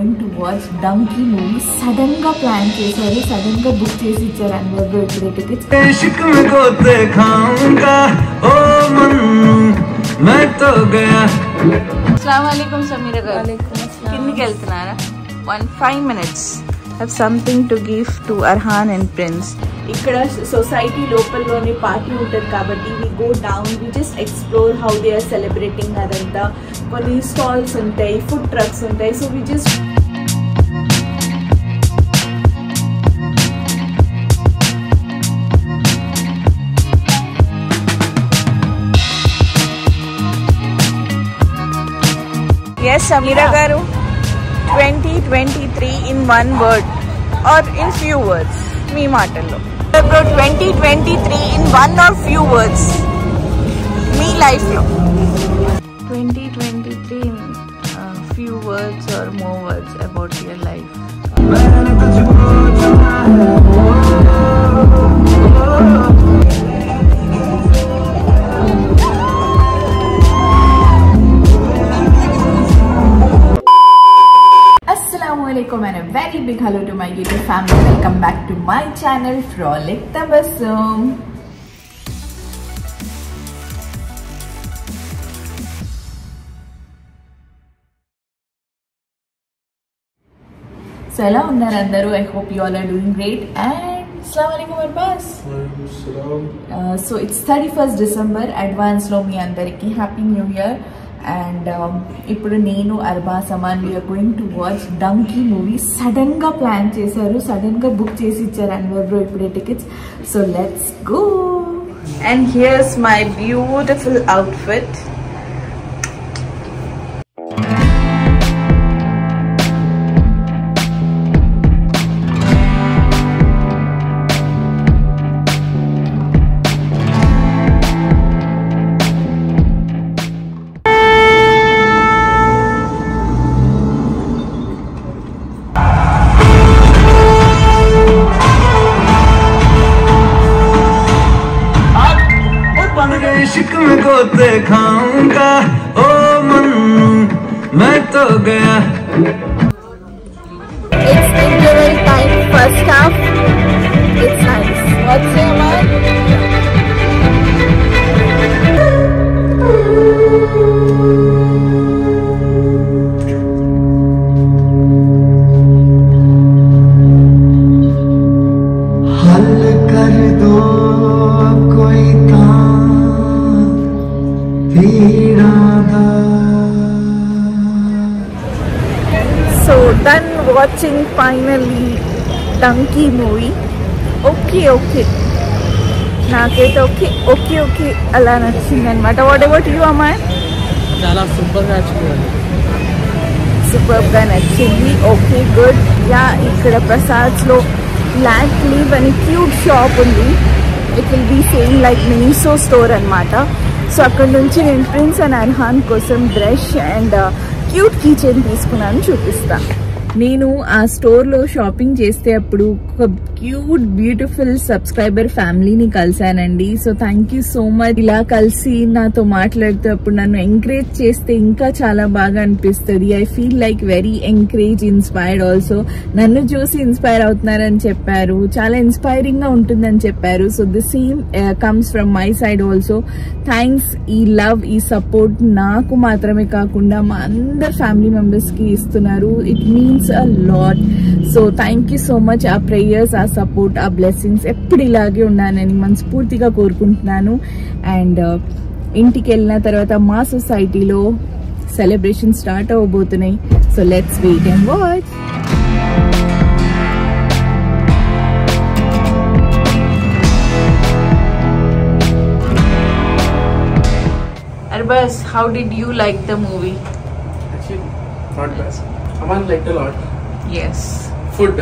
going to watch Donkey movie. Sudden ga plan chesaru, sudden ga book chesi icharu Anwar bro ippude tickets. इश्क में गोते खाऊंगा ओ मन्नू मैं तो गया. अस्सलाम वालेकुम समीरा गाరు. वालेकुम अस्सलाम. కిందికి వెళ్తున్నారా? 5 minutes. Have something to give to Arhan and Prince. ఇక్కడ సొసైటీ లోపలలోనే పార్టీ ఉంటుంది కాబట్టి we go down, we just explore how they are celebrating అదంతా. కొన్ని స్టాల్స్ ఉంటాయి, ఫుడ్ ట్రక్స్ ఉంటాయి, so we just Yes, Samira garu. 2023 in one word or in few words. Me matallo. Bro, 2023 in one or few words. Me life lo. 2023 in few words or more words about your life. Assalamualaikum and a very big hello to my YouTube family. Welcome back to my channel Frolic Tabassum. So hello andaru, I hope you all are doing great and Assalamualaikum Arbas. So it's 31st December, advance lo mi andariki happy new year. And ఇప్పుడు నేను Arbaaz Aman we are going to watch Donkey movie. Sudden గా plan చేశారు, sudden గా book చేసి ఇచ్చారు Anwar bro ఇప్పుడే tickets. So let's go. And here's my beautiful outfit. इश्क में गोते खाऊंगा ओ मन्नू मैं तो गया. It's interval time, first half. It's nice. What's your man? हल कर दो कोई So done watching finally Donkey movie. Okay. నాకైతే ఓకే అలా నచ్చింది అనమాట. వాట్ అబౌట్ యూ అమ్మాయి? చాలా సూపర్గా నచ్చింది. Okay good. యా, ఇక్కడ ప్రసాద్స్లో బ్లాక్ లీవ్ అని క్యూట్ షాప్ ఉంది. It will be same like Miniso store అనమాట. సో అక్కడ నుంచి నేను ప్రిన్స్ అండ్ అర్హాన్ కోసం brush and cute key chain తీసుకున్నాను, చూపిస్తా. నేను ఆ స్టోర్లో షాపింగ్ చేస్తే అప్పుడు ఒక క్యూట్ బ్యూటిఫుల్ సబ్స్క్రైబర్ ఫ్యామిలీని కలిసానండి. So thank you so much. ఇలా కలిసి నాతో మాట్లాడుతూ అప్పుడు నన్ను ఎంకరేజ్ చేస్తే ఇంకా చాలా బాగా అనిపిస్తుంది. I feel like very encourage, inspired also. నన్ను చూసి ఇన్స్పైర్ అవుతున్నారని చెప్పారు, చాలా ఇన్స్పైరింగ్ గా ఉంటుందని చెప్పారు. So the same comes from my side also. Thanks. ఈ లవ్, ఈ సపోర్ట్ నాకు మాత్రమే కాకుండా మా అందరు ఫ్యామిలీ మెంబర్స్ కి ఇస్తున్నారు. It means a lot. So thank you so much. ఆ ప్రేయర్స్, ఆ సపోర్ట్, ఆ బ్లెస్సింగ్స్ ఎప్పుడు ఇలాగే ఉండాలని మనస్ఫూర్తిగా కోరుకుంటున్నాను. అండ్ ఇంటికి వెళ్ళిన తర్వాత మా సొసైటీలో సెలబ్రేషన్ స్టార్ట్ అవ్వబోతున్నాయి. So let's wait and watch. Arbas, how did you like the movie? Actually, not bad. Aman liked a lot. Yes. Food,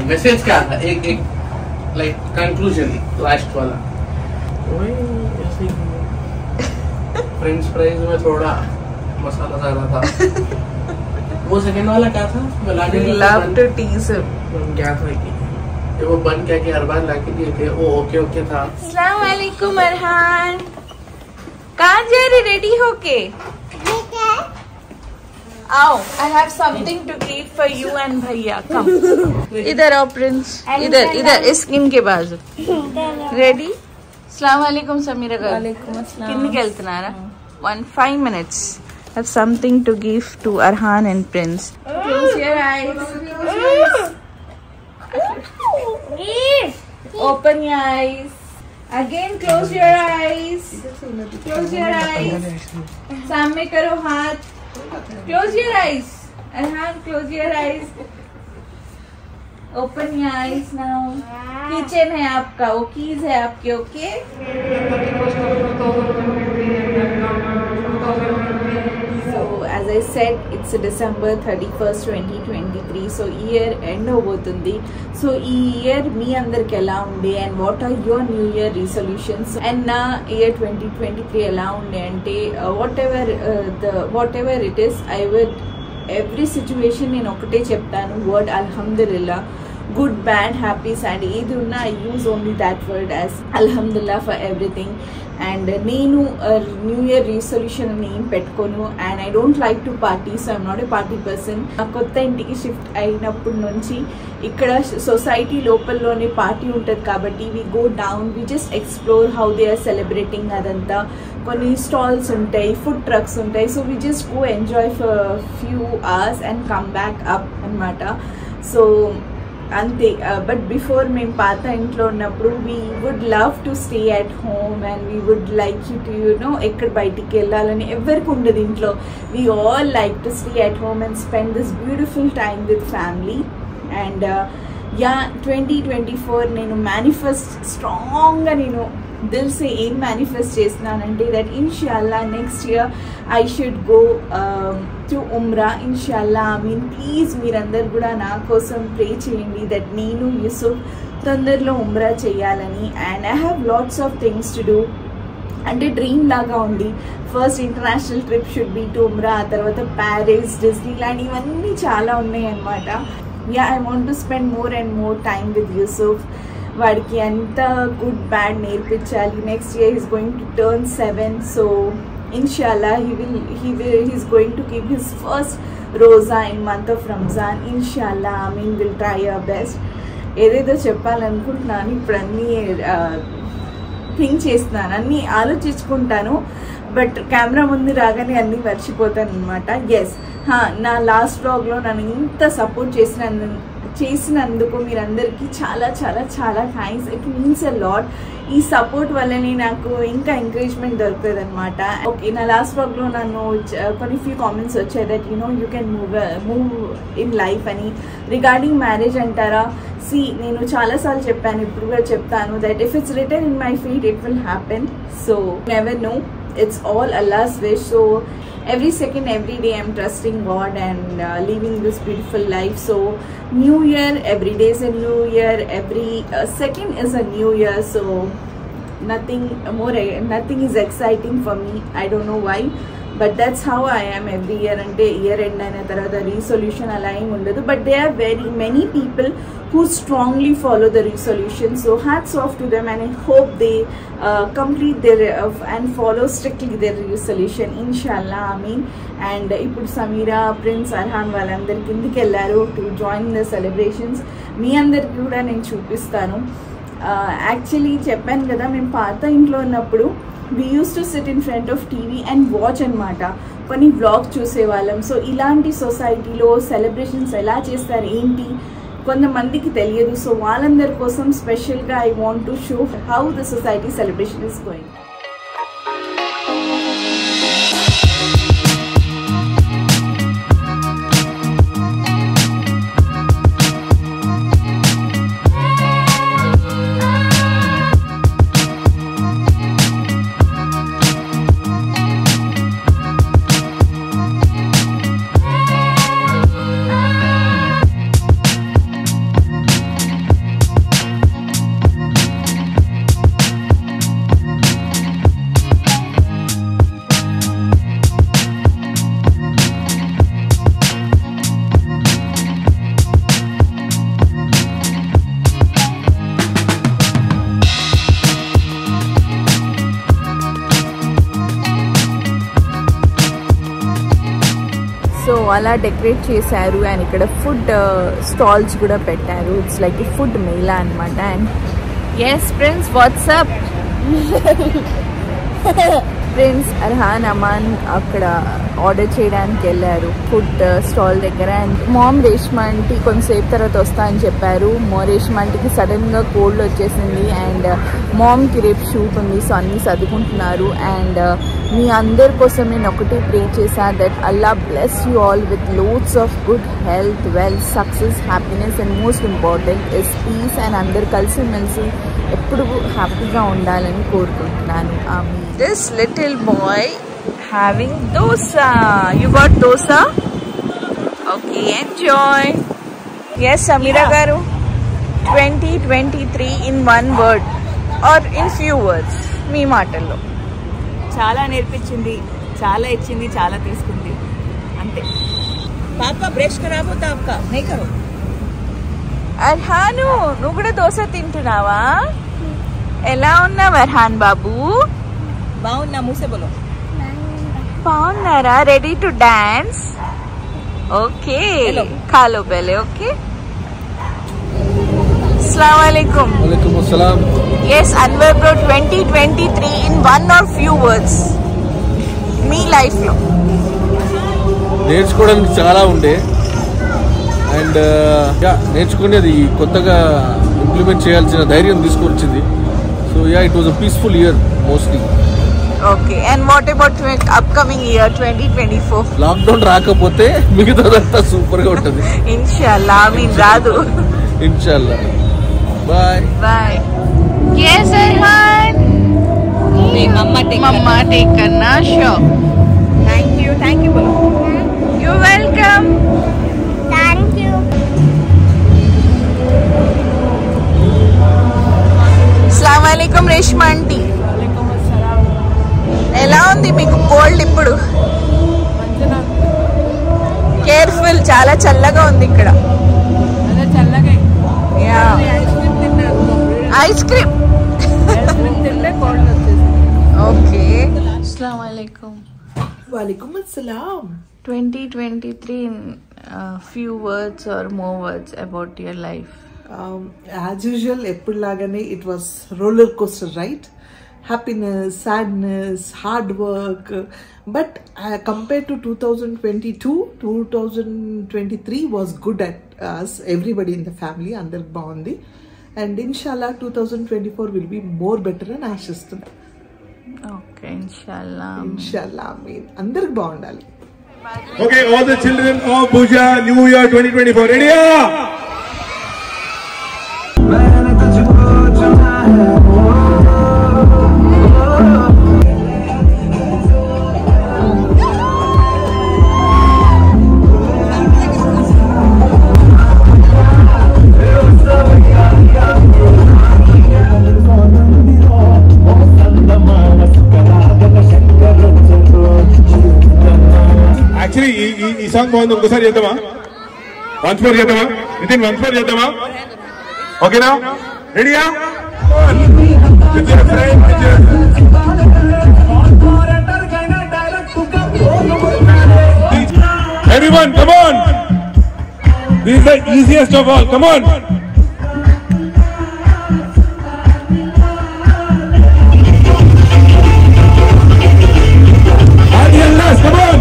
message क्या था? एक लाइक कंक्लूजन लास्ट वाला. वही ऐसे फ्रेंच फ्राइज में थोड़ा मसाला ज्यादा था. वो सेकंड वाला क्या था? Love to tease him. क्या था कि वो बन क्या कि हर बार लाके दिए थे. वो ओके था. अस्सलाम वालेकुम अरहान. कहाँ जा रही रेडी होके? आओ, I have something to give for you and भैया. Come. इधर आओ प्रिंस. इधर स्किन के बाजू. Ready? अस्सलाम वालेकुम समीरा गर्ल. वालेकुम अस्सलाम. किन्नी केल्तनारा? 5 minutes. I have something to give to Arhan and Prince. Close your eyes. Open your eyes. Again, close your eyes. Close your eyes. सामने करो हाथ. Close your eyes. Arhan, close your eyes. Open your eyes now. Kitchen है आपका, वो keys है आपके, okay? So as I said, it's December 31st, 2023. So year end होबोతుంది. So ఈ year మీ అందరికి ఎలా ఉండే and what are your new year resolutions? And నా year 2023 ఎలా ఉండే అంటే whatever it is, I would every situation నేను ఒకటే చెప్తాను, word alhamdulillah. Good, bad, happy, sad, ఏది ఉన్నా I use only that word as alhamdulillah for everything. And నేను న్యూ ఇయర్ రిజల్యూషన్ అని ఏం పెట్టుకోను. And I don't like to party, so I'm not a party person. కొత్త ఇంటికి shift అయినప్పటి నుంచి ఇక్కడ సొసైటీ లోపలలోనే పార్టీ ఉంటుంది కాబట్టి we go down, we just explore how they are celebrating. అదంతా కొన్ని స్టాల్స్ ఉంటాయి, ఫుడ్ ట్రక్స్ ఉంటాయి. So we just go enjoy for few hours and come back up అనమాట. సో అంతే. బట్ బిఫోర్ మేము పాత ఇంట్లో ఉన్నప్పుడు we would love to stay at home and we would like to ఎక్కడ బయటికి వెళ్ళాలని ఎవరికి ఉండదు ఇంట్లో. We all like to stay at home and spend this beautiful time with family. And 2024 నేను మేనిఫెస్ట్ స్ట్రాంగ్గా నేను దిల్ సే ఏం మేనిఫెస్ట్ చేస్తున్నానంటే దట్ ఇన్షాల్లా next year I should go to ఉమ్రా ఇన్షాల్లా. ఐ మీన్ ప్లీజ్ మీరందరు కూడా నా కోసం ప్రే చేయండి దట్ నేను యూసుఫ్ తొందరలో ఉమ్రా చేయాలని. And I have lots of things to do. అంటే డ్రీమ్ లాగా ఉంది. First international trip should be to ఉమ్రా, ఆ తర్వాత ప్యారిస్, డిస్నీలాండ్, ఇవన్నీ చాలా ఉన్నాయి అన్నమాట. I want to spend more and more time with Yusuf. వాడికి అంత గుడ్ బ్యాడ్ నేర్పించాలి. Next year is going to turn 7. So inshallah he's going to keep his first roza in month of Ramzan. Inshallah, I mean we'll try our best. ఏదేదో చెప్పాలనుకుంటున్నాను, ఇప్పుడు అన్నీ think చేస్తున్నాను, అన్నీ ఆలోచించుకుంటాను. But camera ముందు రాగానే అన్నీ మర్చిపోతాను అనమాట. ఎస్, నా లాస్ట్ వ్లాగ్లో నన్ను ఇంత సపోర్ట్ చేసినందుకు మీరందరికీ చాలా చాలా చాలా thanks. It means a lot. ఈ సపోర్ట్ వల్లనే నాకు ఇంకా ఎంకరేజ్మెంట్ దొరుకుతుంది అనమాట. ఓకే, నా లాస్ట్ వ్లాగ్లో నన్ను కొన్ని ఫ్యూ కామెంట్స్ వచ్చాయి that you can move in life అని. రిగార్డింగ్ మ్యారేజ్ అంటారా, నేను చాలాసార్లు చెప్పాను, ఇప్పుడు కూడా చెప్తాను that if it's return in my feet it will happen. So never know, it's all Allah's wish. So every second, every day I'm trusting God and living this beautiful life. So new year, every day is a new year, every second is a new year. So nothing is exciting for me. I don't know why, but that's how I am every year. Ante year end aina tarvata resolution ala em undadu, but there are very many people who strongly follow the resolution. So hats off to them, and I hope they complete their and follow strictly their resolution, inshallah. I mean, and ippudu Samira, Prince, Arhan vallandaru kindiki ellaru to join the celebrations. మీ అందరికి కూడా నేను చూపిస్తాను. Actually చెప్పాను కదా, మేము పాత ఇంట్లో ఉన్నప్పుడు we used to sit in front of TV and watch అనమాట. కొన్ని వ్లాగ్ చూసేవాళ్ళం. సో ఇలాంటి సొసైటీలో సెలబ్రేషన్స్ ఎలా చేస్తారు ఏంటి కొంతమందికి తెలియదు. సో వాళ్ళందరి కోసం స్పెషల్గా I want to show how the society celebration is going. అలా డెకరేట్ చేశారు. అండ్ ఇక్కడ ఫుడ్ స్టాల్స్ కూడా పెట్టారు. ఇట్స్ లైక్ ఫుడ్ మేళా అనమాట. And yes friends, WhatsApp friends, Arhaan Aman అక్కడ ఆర్డర్ చేయడానికి వెళ్ళారు ఫుడ్ స్టాల్ దగ్గర. అండ్ మామ్ రేష్మా ఆంటీ కొంతసేపు తర్వాత వస్తా అని చెప్పారు. రేష్మా ఆంటీకి సడన్గా కోల్డ్ వచ్చేసింది. అండ్ మామ్కి రేపు షూట్ ఉంది, సో అన్నీ చదువుకుంటున్నారు. అండ్ మీ అందరి కోసం నేను ఒకటి ప్రే చేశా, that Allah bless you all with loads of good health, wealth, success, happiness and most important is piece. And అందరు కలిసిమెలిసి ఎప్పుడు హ్యాపీగా ఉండాలని కోరుకుంటున్నాను. This little boy having dosa. You got dosa? Okay, enjoy. Yes, Samira garu. 2023 in one word or in few words. మీ మాటల్లో. చాలా నేర్పించింది, చాలా ఇచ్చింది, చాలా తీసుకుంది, అంతే. పాపా బ్రష్ కరాబోతా అక్క నే కరో. అర్హాను, నువ్వు కూడా దోశ తింటున్నావా? ఎలా ఉన్నావు అర్హాన్ బాబు? బాగున్నా, మూసే బోలో. బాగున్నారా? Ready to dance? ఓకే, ఖాలో పహలే. ఓకే, अस्सलाम वालेकुम. वालेकुम अस्सलाम. Yes, Anwar bro, 2023 in one or few words. Me life లో నేర్చుకోవడానికి చాలా ఉండే. అండ్ నేర్చుకునేది కొత్తగా ఇంప్లిమెంట్ చేయాల్సిన ధైర్యం తీసుకొచ్చింది. So it was a peaceful year mostly. Okay, and what about upcoming year 2024? Lockdown రాకపోతే మిగతాదంతా సూపర్ గా ఉంటుంది. ఇన్షాల్లా. మీన్ రాదు. ఇన్షాల్లా. Bye bye. Yes, Arhan. Mama take karna. Sure. Thank you. Thank you, bolo. You're welcome. Thank you. Assalamu alaikum Reshma aunty. ఎలా ఉంది మీకు కోల్డ్ ఇప్పుడు? కేర్ఫుల్, చాలా చల్లగా ఉంది ఇక్కడ. Ice cream. ఓకే. అస్సలాము అలైకుం. Walaikum assalam. 2023 in few words or more words about your life. As usual, eppudlagane it was roller coaster ride. Happiness, sadness, hard work. But compared to 2022, 2023 was good at us, everybody in the family, andar baagundi. And inshallah 2024 will be more better and ashistund. Okay, inshallah. Inshallah, ameen. Andar baagundali. Okay, all the children of Bhuja, New Year 2024. Ready? मैंने तुझको चुना है. Actually, ఈ song బాగుంది. ఇంకోసారి చేద్దామా? Once more చేద్దామా? Nitin, once more చేద్దామా? ఓకేనా? రెడీయా? Everyone, come on! This is the easiest of all. Come on! Come on!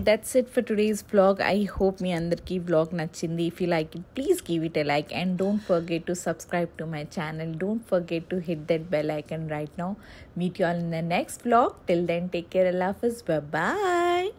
That's it for today's vlog. I hope మీ అందరికీ vlog నచ్చింది. If you like it, please give it a like and don't forget to subscribe to my channel. Don't forget to hit that bell icon right now. Meet you all in the next vlog. Till then, take care. Allah Hafiz. Bye bye.